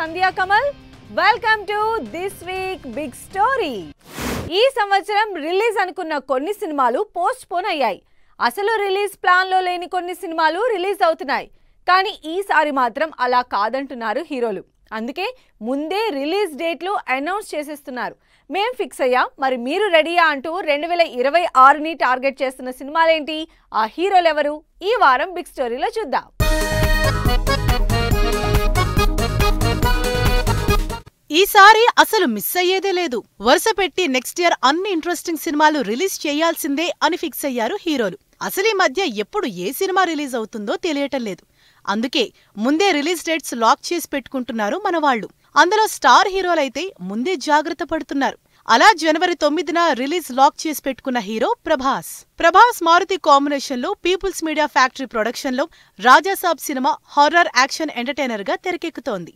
Sandhya Kamal. Welcome to this week big story. ఈ సంవత్సరం release అనుకున్న కొన్ని సినిమాలు పోస్ట్ పోన్ అయ్యాయి. అసలు రిలీజ్ ప్లాన్ లో లేని కొన్ని సినిమాలు రిలీజ్ అవుతున్నాయి. కానీ ఈసారి మాత్రం అలా కాదంటున్నారు హీరోలు. అందుకే ముందే రిలీజ్ డేట్లు అనౌన్స్ చేసేస్తున్నారు. మేం ఫిక్స్ అయ్యా, మరి మీరు రెడీయా అంటూ 2026ని టార్గెట్ చేస్తున్న సినిమాలేంటి, ఆ హీరోలు ఎవరు, ఈ వారం బిగ్ స్టోరీలో చూద్దాం. ఈసారి అసలు మిస్ అయ్యేదే లేదు. వరుస పెట్టి నెక్స్ట్ ఇయర్ అన్ని ఇంట్రెస్టింగ్ సినిమాలు రిలీజ్ చేయాల్సిందే అని ఫిక్స్ అయ్యారు హీరోలు. అసలు ఈ మధ్య ఎప్పుడు ఏ సినిమా రిలీజ్ అవుతుందో తెలియటం లేదు. అందుకే ముందే రిలీజ్ డేట్స్ లాక్ చేసి పెట్టుకుంటున్నారు మనవాళ్లు. అందులో స్టార్ హీరోలైతే ముందే జాగ్రత్త పడుతున్నారు. అలా జనవరి 9న రిలీజ్ లాక్ చేసి పెట్టుకున్న హీరో ప్రభాస్ మారుతి కాంబినేషన్ లో పీపుల్స్ మీడియా ఫ్యాక్టరీ ప్రొడక్షన్ లో Raja Saab cinema horror action entertainer గా తెరకెక్కుతోంది.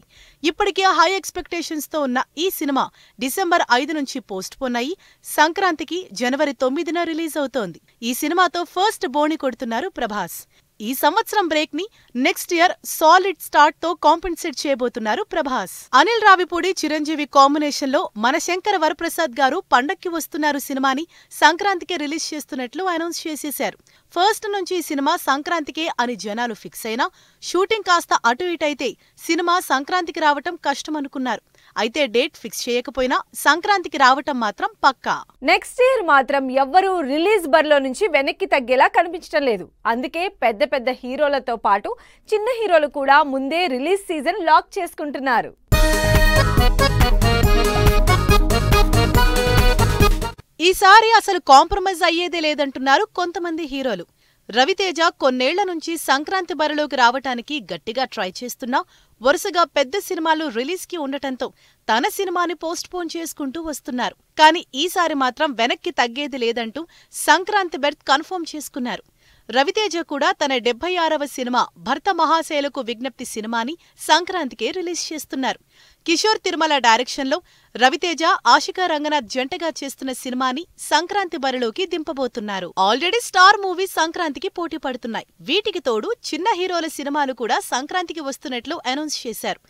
ఇప్పటికే హై ఎక్స్పెక్టేషన్స్ తో ఉన్న ఈ సినిమా డిసెంబర్ 5 నుంచి పోస్ట్ పోన్ అయ్యి సంక్రాంతికి జనవరి 9న రిలీజ్ అవుతోంది. ఈ సినిమాతో ఫస్ట్ బోణి కొడుతున్నారు ప్రభాస్. ఈ సంవత్సరం బ్రేక్ ని నెక్స్ట్ ఇయర్ సాలిడ్ స్టార్ట్ తో కాంపెన్సేట్ చేయబోతున్నారు ప్రభాస్. అనిల్ రావిపూడి చిరంజీవి కాంబినేషన్ లో మన శంకర వరప్రసాద్ గారు పండక్కి వస్తున్నారు సినిమాని సంక్రాంతికే రిలీజ్ చేస్తున్నట్లు అనౌన్స్ చేసేశారు. ఫస్ట్ నుంచి ఈ సినిమా సంక్రాంతికే అని జనాలు ఫిక్స్ అయినా షూటింగ్ కాస్త అటు ఇటైతే సినిమా సంక్రాంతికి రావటం కష్టమనుకున్నారు. అయితే డేట్ ఫిక్స్ చేయకపోయినా సంక్రాంతికి రావటం మాత్రం పక్కా. నెక్స్ట్ ఇయర్ మాత్రం ఎవ్వరూ రిలీజ్ బరిలో నుంచి వెనక్కి తగ్గేలా కనిపించడం లేదు. అందుకే పెద్ద పెద్ద హీరోలతో పాటు చిన్న హీరోలు కూడా ముందే రిలీజ్ సీజన్ లాక్ చేసుకుంటున్నారు. ఈసారి అసలు కాంప్రమైజ్ అయ్యేదే లేదంటున్నారు కొంతమంది హీరోలు. రవితేజ కొన్నేళ్ల నుంచి సంక్రాంతి బరిలోకి రావటానికి గట్టిగా ట్రై చేస్తున్నా వరుసగా పెద్ద సినిమాలు రిలీజ్ కి ఉండటంతో తన సినిమాని పోస్ట్ పోన్ చేసుకుంటూ వస్తున్నారు. కానీ ఈసారి మాత్రం వెనక్కి తగ్గేది లేదంటూ సంక్రాంతి బెర్త్ కన్ఫర్మ్ చేసుకున్నారు. రవితేజ కూడా తన 76వ సినిమా భర్త మహాశైలకు విజ్ఞప్తి సినిమాని సంక్రాంతికే రిలీజ్ చేస్తున్నారు. కిషోర్ తిరుమల డైరెక్షన్లో రవితేజ ఆశికా రంగనాథ్ జంటగా చేస్తున్న సినిమాని సంక్రాంతి బరిలోకి దింపబోతున్నారు. ఆల్రెడీ స్టార్ మూవీస్ సంక్రాంతికి పోటీ పడుతున్నాయి. వీటికి తోడు చిన్న హీరోల సినిమాలు కూడా సంక్రాంతికి వస్తున్నట్లు అనౌన్స్ చేశారు.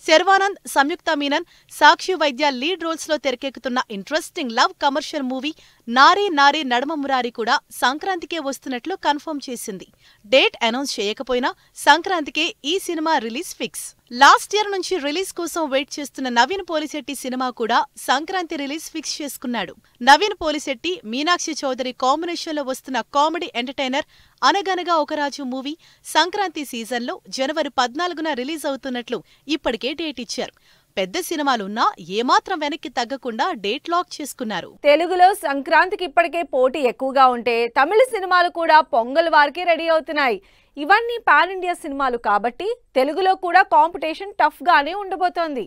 శర్వానంద్, సంయుక్త మీనన్, సాక్షి వైద్య లీడ్ రోల్స్ లో తెరకెక్కుతున్న ఇంట్రెస్టింగ్ లవ్ కమర్షియల్ మూవీ నారీ నారీ నడమ మురారి కూడా సంక్రాంతికే వస్తున్నట్లు కన్ఫర్మ్ చేసింది. డేట్ అనౌన్స్ చేయకపోయినా సంక్రాంతికే ఈ cinema release fix. Last year నుంచి రిలీజ్ కోసం వెయిట్ చేస్తున్న నవీన్ పోలిశెట్టి సినిమా కూడా సంక్రాంతి రిలీజ్ ఫిక్స్ చేసుకున్నాడు. నవీన్ పోలిశెట్టి, మీనాక్షి చౌదరి కాంబినేషన్ లో వస్తున్న కామెడీ ఎంటర్టైనర్ అనగనగా ఒక రాజు మూవీ సంక్రాంతి సీజన్లో జనవరి 14న రిలీజ్ అవుతున్నట్లు ఇప్పటికే డేట్ ఇచ్చారు. పెద్ద సినిమాలున్నా ఏమాత్రం వెనక్కి తగ్గకుండా డేట్ లాక్ చేసుకున్నారు. తెలుగులో సంక్రాంతికి ఇప్పటికే పోటీ ఎక్కువగా ఉంటే తమిళ సినిమాలు కూడా పొంగల్ వారికి రెడీ అవుతున్నాయి. ఇవన్నీ పాన్ ఇండియా సినిమాలు కాబట్టి తెలుగులో కూడా కాంపిటీషన్ టఫ్ గానే ఉండబోతోంది.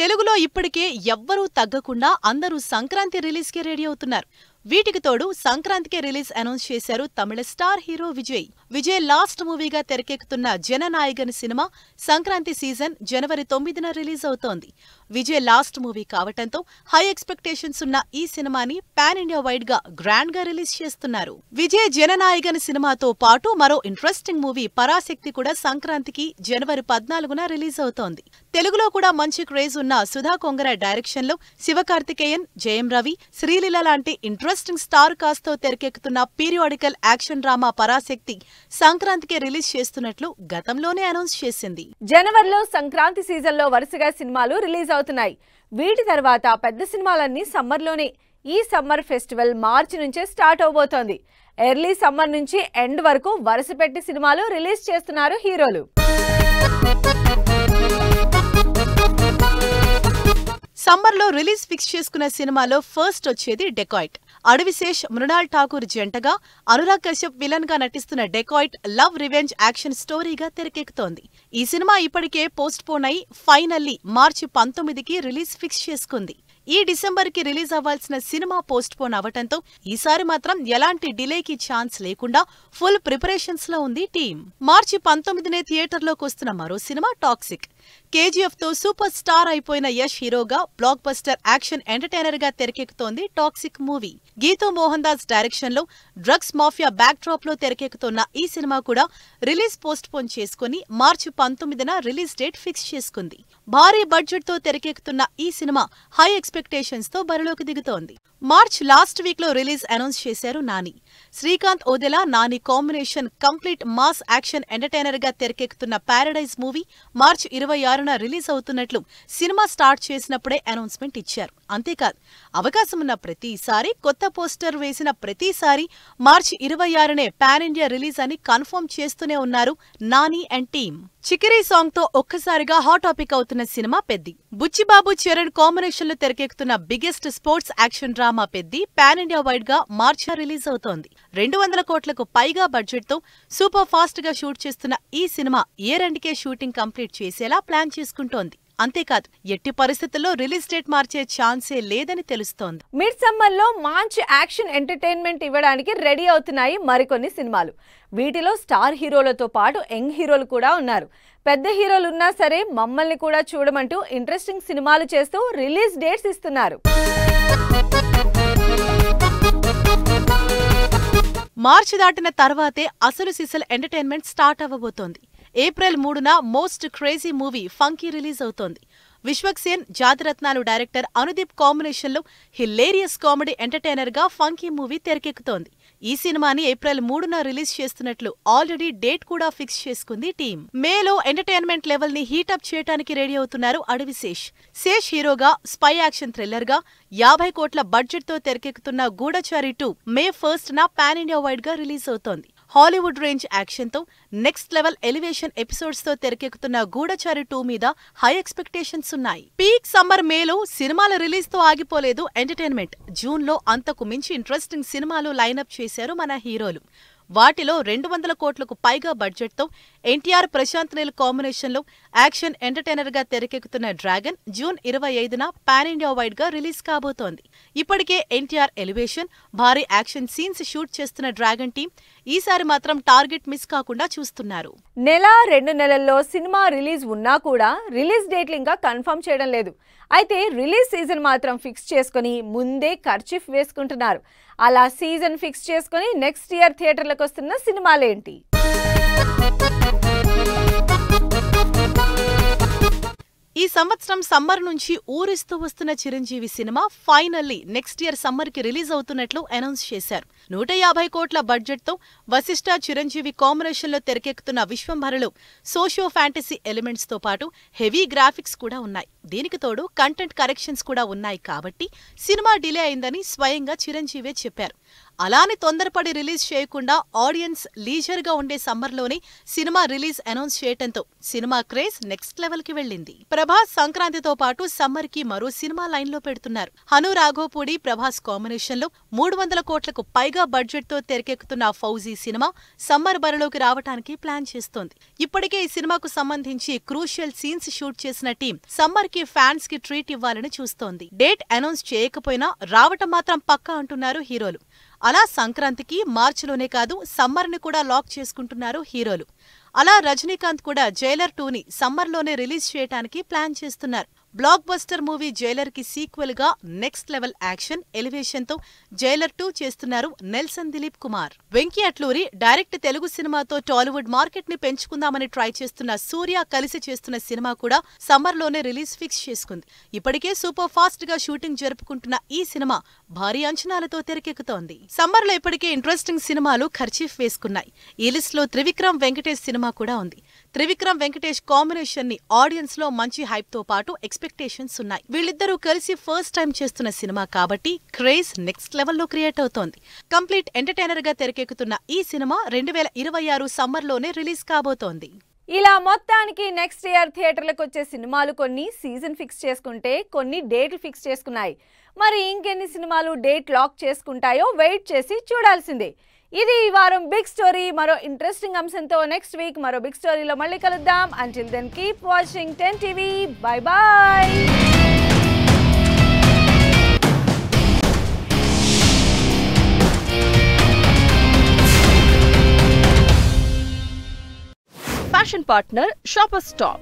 తెలుగులో ఇప్పటికే ఎవ్వరూ తగ్గకుండా అందరూ సంక్రాంతి రిలీజ్ కి రెడీ అవుతున్నారు. వీటికి తోడు సంక్రాంతికే రిలీజ్ అనౌన్స్ చేశారు తమిళ స్టార్ హీరో విజయ్ లాస్ట్ మూవీగా తెరకెక్కుతున్న జననాయగన్ సినిమా సంక్రాంతి సీజన్ జనవరి 9న రిలీజ్ అవుతోంది. విజయ్ లాస్ట్ మూవీ కావటంతో హై ఎక్స్పెక్టేషన్స్ ఉన్న ఈ సినిమాని పాన్ ఇండియా వైడ్ గా గ్రాండ్ గా రిలీజ్ చేస్తున్నారు. విజయ్ జననాయగన్ సినిమాతో పాటు మరో ఇంట్రెస్టింగ్ మూవీ పరాశక్తి కూడా సంక్రాంతికి జనవరి 14న రిలీజ్ అవుతోంది. తెలుగులో కూడా మంచి క్రేజ్ ఉన్న సుధా కొంగర డైరెక్షన్ లో శివకార్తికేయన్, జయం రవి, శ్రీలీల లాంటి ఇంట్రెస్టింగ్ స్టార్ కాస్ట్ తో తెరకెక్కుతున్న పీరియాడికల్ యాక్షన్ డ్రామా పరాశక్తి సంక్రాంతికే రిలీజ్ చేస్తున్నట్లు గతంలోనే అనౌన్స్ చేసింది. జనవరిలో సంక్రాంతి సీజన్లో వరుసగా సినిమాలు రిలీజ్ అవుతున్నాయి. వీటి తర్వాత పెద్ద సినిమాలన్నీ సమ్మర్లోనే. ఈ సమ్మర్ ఫెస్టివల్ మార్చి నుంచే స్టార్ట్ అవబోతోంది. ఎర్లీ సమ్మర్ నుంచి ఎండ్ వరకు వరుస పెట్టి సినిమాలు రిలీజ్ చేస్తున్నారు హీరోలు. సమ్మర్లో రిలీజ్ ఫిక్స్ చేసుకున్న సినిమాలో ఫస్ట్ వచ్చేది డెకాయిట్. అడవిశేష్, మృణాల్ ఠాకూర్ జంటగా అనురాగ్ కశ్యప్ విలన్ గా నటిస్తున్న డెకాయిట్ లవ్ రివెంజ్ యాక్షన్ స్టోరీగా తెరకెక్కుతోంది. ఈ సినిమా ఇప్పటికే పోస్ట్ పోన్ అయి ఫైనల్లీ మార్చి 19కి రిలీజ్ ఫిక్స్ చేసుకుంది. ఈ డిసెంబర్ కి రిలీజ్ అవ్వాల్సిన సినిమా పోస్ట్ పోన్ అవటంతో ఈసారి మాత్రం ఎలాంటి డిలేకి ఛాన్స్ లేకుండా ఫుల్ ప్రిపరేషన్స్ లో ఉంది టీం. మార్చి 19నే థియేటర్లోకి వస్తున్న మరో సినిమా టాక్సిక్. కేజీఎఫ్ తో సూపర్ స్టార్ అయిపోయిన యష్ హీరోగా బ్లాక్ బస్టర్ యాక్షన్ ఎంటర్టైనర్ గా తెరకెక్కుతోంది Toxic movie. Geetu Mohan Das direction లో డ్రగ్స్ మాఫియా బ్యాక్ డ్రాప్ లో తెరకెక్కుతున్న ఈ సినిమా కూడా రిలీజ్ పోస్ట్ పోన్ చేసుకుని మార్చి 19న రిలీజ్ డేట్ ఫిక్స్ చేసుకుంది. భారీ బడ్జెట్ తో తెరకెక్కుతున్న ఈ సినిమా హై ఎక్స్పెక్టేషన్స్ తో బరిలోకి దిగుతోంది. మార్చ్ లాస్ట్ వీక్ లో రిలీజ్ అనౌన్స్ చేశారు Nani. Srikanth Odela Nani combination complete mass action entertainer గా తెరకెక్కుతున్న పారడైజ్ మూవీ మార్చి 26న రిలీజ్ అవుతున్నట్లు సినిమా స్టార్ట్ చేసినప్పుడే అనౌన్స్మెంట్ ఇచ్చారు. అంతేకాదు, అవకాశమున్న ప్రతిసారి కొత్త పోస్టర్ వేసిన ప్రతిసారి మార్చి 26నే పాన్ ఇండియా రిలీజ్ అని కన్ఫర్మ్ చేస్తూనే ఉన్నారు నాని అండ్ టీమ్. చికిరీ సాంగ్ తో ఒక్కసారిగా హాట్ టాపిక్ అవుతున్న సినిమా పెద్ది. బుచ్చిబాబు చరణ్ కాంబినేషన్ లో తెరకెక్కుతున్న biggest sports action drama Peddi pan India wide గా మార్చి రిలీజ్ అవుతోంది. 200 కోట్లకు పైగా బడ్జెట్ తో సూపర్ ఫాస్ట్ గా షూట్ చేస్తున్న ఈ సినిమా ఇయర్ ఎండ్కే షూటింగ్ కంప్లీట్ చేసేలా ప్లాన్ చేసుకుంటోంది. అంతేకాదు, ఎట్టి పరిస్థితుల్లో రిలీజ్ డేట్ మార్చే ఛాన్సే లేదని తెలుస్తోంది. మిడ్ సమ్మర్ లో మంచి యాక్షన్ ఎంటర్టైన్మెంట్ ఇవ్వడానికి రెడీ అవుతున్నాయి మరికొన్ని సినిమాలు. వీటిలో స్టార్ హీరోలతో పాటు యంగ్ హీరోలు కూడా ఉన్నారు. పెద్ద హీరోలు ఉన్నా సరే మమ్మల్ని కూడా చూడమంటూ ఇంట్రెస్టింగ్ సినిమాలు చేస్తూ రిలీజ్ డేట్స్ ఇస్తున్నారు. మార్చి దాటిన తర్వాతే అసలు సిసల్ ఎంటర్టైన్మెంట్ స్టార్ట్ అవ్వబోతోంది. ఏప్రిల్ 3న most crazy movie Funky release అవుతోంది. విశ్వక్సేన్, జాతిరత్నాలు డైరెక్టర్ అనుదీప్ కాంబినేషన్ లో హిలేరియస్ కామెడీ ఎంటర్టైనర్ గా ఫంకీ మూవీ తెరకెక్కుతోంది. ఈ సినిమాని ఏప్రిల్ 3న రిలీజ్ చేస్తున్నట్లు ఆల్రెడీ డేట్ కూడా ఫిక్స్ చేసుకుంది టీం. మేలో ఎంటర్టైన్మెంట్ లెవెల్ ని హీటప్ చేయడానికి రెడీ అవుతున్నారు అడవి శేష్. శేష్ హీరోగా స్పై యాక్షన్ థ్రిల్లర్ గా 50 కోట్ల బడ్జెట్ తో తెరకెక్కుతున్న గూఢచారి 2 మే 1న పాన్ ఇండియా వైడ్ గా రిలీజ్ అవుతోంది. హాలీవుడ్ రేంజ్ యాక్షన్ తో నెక్స్ట్ లెవెల్ ఎలివేషన్ ఎపిసోడ్స్ తో తెరకెక్కుతున్న గూఢచారి 2 మీద హై ఎక్స్పెక్టేషన్స్ ఉన్నాయి. పీక్ సమ్మర్ మేలో సినిమాల రిలీజ్ తో ఆగిపోలేదు ఎంటర్టైన్మెంట్. జూన్ లో అంతకు మించి ఇంట్రెస్టింగ్ సినిమాలు లైనప్ చేశారు మన హీరోలు. వాటిలో 200 కోట్లకు పైగా బడ్జెట్ తో ఎన్టీఆర్, ప్రశాంత్ నీల్ కాంబినేషన్ లో యాక్షన్ ఎంటర్టైనర్ గా తెరకెక్కుతున్న డ్రాగన్ జూన్ 25న పాన్ ఇండియా వైడ్ గా రిలీజ్ కాబోతోంది. ఇప్పటికే ఎన్టీఆర్ ఎలివేషన్, భారీ యాక్షన్ సీన్స్ షూట్ చేస్తున్న డ్రాగన్ టీం ఈసారి మాత్రం టార్గెట్ మిస్ కాకుండా చూస్తున్నారు. నెల 2 నెలల్లో సినిమా రిలీజ్ ఉన్నా కూడా రిలీజ్ డేట్లు ఇంకా కన్ఫర్మ్ చేయడం లేదు. అయితే రిలీజ్ సీజన్ మాత్రం ఫిక్స్ చేసుకుని ముందే కర్చీఫ్ వేసుకుంటున్నారు. అలా సీజన్ ఫిక్స్ చేసుకుని నెక్స్ట్ ఇయర్ థియేటర్లకు వస్తున్న సినిమాలేంటి? ఈ సంవత్సరం సమ్మర్ నుంచి ఊరిస్తూ వస్తున్న Chiranjeevi cinema finally next year summer కి రిలీజ్ అవుతున్నట్లు అనౌన్స్ చేశారు. 150 కోట్ల బడ్జెట్ తో వశిష్ఠ, చిరంజీవి కాంబినేషన్ లో తెరకెక్కుతున్న విశ్వంభరలో సోషియో ఫ్యాంటసీ ఎలిమెంట్స్ తో పాటు హెవీ గ్రాఫిక్స్ కూడా ఉన్నాయి. దీనికి తోడు కంటెంట్ కరెక్షన్స్ కూడా ఉన్నాయి. కాబట్టి సినిమా డిలే అయిందని స్వయంగా చిరంజీవే చెప్పారు. అలానే తొందరపడి రిలీజ్ చేయకుండా ఆడియన్స్ లీజర్ గా ఉండే సమ్మర్లోనే సినిమా రిలీజ్ అనౌన్స్ చేయటంతో సినిమా క్రేజ్ నెక్స్ట్ లెవెల్ కి వెళ్ళింది. ప్రభాస్ సంక్రాంతితో పాటు సమ్మర్ కి మరో సినిమా లైన్ లో పెడుతున్నారు. హను రాఘోపూడి, ప్రభాస్ కాంబినేషన్ లో 300 కోట్లకు పైగా బడ్జెట్ తో తెరకెక్కుతున్న ఫౌజీ సినిమా సమ్మర్ బరిలోకి రావటానికి ప్లాన్ చేస్తోంది. ఇప్పటికే ఈ సినిమాకు సంబంధించి క్రూషియల్ సీన్స్ షూట్ చేసిన టీం సమ్మర్ కి ఫ్యాన్స్ కి ట్రీట్ ఇవ్వాలని చూస్తోంది. డేట్ అనౌన్స్ చేయకపోయినా రావటం మాత్రం పక్కా అంటున్నారు హీరోలు. అలా సంక్రాంతికి మార్చిలోనే కాదు సమ్మర్ని కూడా లాక్ చేసుకుంటున్నారు హీరోలు. అలా రజనీకాంత్ కూడా జైలర్ 2ని సమ్మర్లోనే రిలీజ్ చేయడానికి ప్లాన్ చేస్తున్నారు. బ్లాక్ బస్టర్ మూవీ జైలర్ కి సీక్వెల్ గా నెక్స్ట్ లెవెల్ యాక్షన్ ఎలివేషన్ తో జైలర్ 2 చేస్తున్నారు నెల్సన్ దిలీప్ కుమార్. వెంకీ అట్లూరి డైరెక్ట్ తెలుగు సినిమాతో టాలీవుడ్ మార్కెట్ ని పెంచుకుందామని ట్రై చేస్తున్న సూర్య కలిసి చేస్తున్న సినిమా కూడా సమ్మర్ లోనే రిలీజ్ ఫిక్స్ చేసుకుంది. ఇప్పటికే సూపర్ ఫాస్ట్ గా షూటింగ్ జరుపుకుంటున్న ఈ సినిమా భారీ అంచనాలతో తెరకెక్కుతోంది. సమ్మర్ లో ఇప్పటికే ఇంట్రెస్టింగ్ సినిమాలు ఖర్చీఫ్ వేసుకున్నాయి. ఈ లిస్ట్ లో త్రివిక్రమ్ వెంకటేష్ సినిమా కూడా ఉంది. త్రివిక్రమ్ వెంకటేష్ కాంబినేషన్ ని ఆడియన్స్ లో మంచి హైప్ తో పాటు ఎక్స్పెక్టేషన్స్ ఉన్నాయి. వీళ్ళిద్దరూ కలిసి ఫస్ట్ టైం చేస్తున్న సినిమా కాబట్టి క్రేజ్ నెక్స్ట్ లెవెల్లో క్రియేట్ అవుతోంది. కంప్లీట్ ఎంటర్టైనర్ గా తెరకెక్కుతున్న ఈ సినిమా 2026 సమ్మర్ లోనే రిలీజ్ కాబోతోంది. ఇలా మొత్తానికి నెక్స్ట్ ఇయర్ థియేటర్లకు వచ్చే సినిమాలు కొన్ని సీజన్ ఫిక్స్ చేసుకుంటే కొన్ని డేట్లు ఫిక్స్ చేసుకున్నాయి. మరి ఇంకెన్ని సినిమాలు డేట్ లాక్ చేసుకుంటాయో వెయిట్ చేసి చూడాల్సిందే. ఇది ఈ వారం బిగ్ స్టోరీ. మరో ఇంట్రెస్టింగ్ అంశంతో నెక్స్ట్ వీక్ మరో బిగ్ స్టోరీలో మళ్ళీ కలుద్దాం. Until then keep watching 10 TV. Bye bye. Fashion partner shopper stop.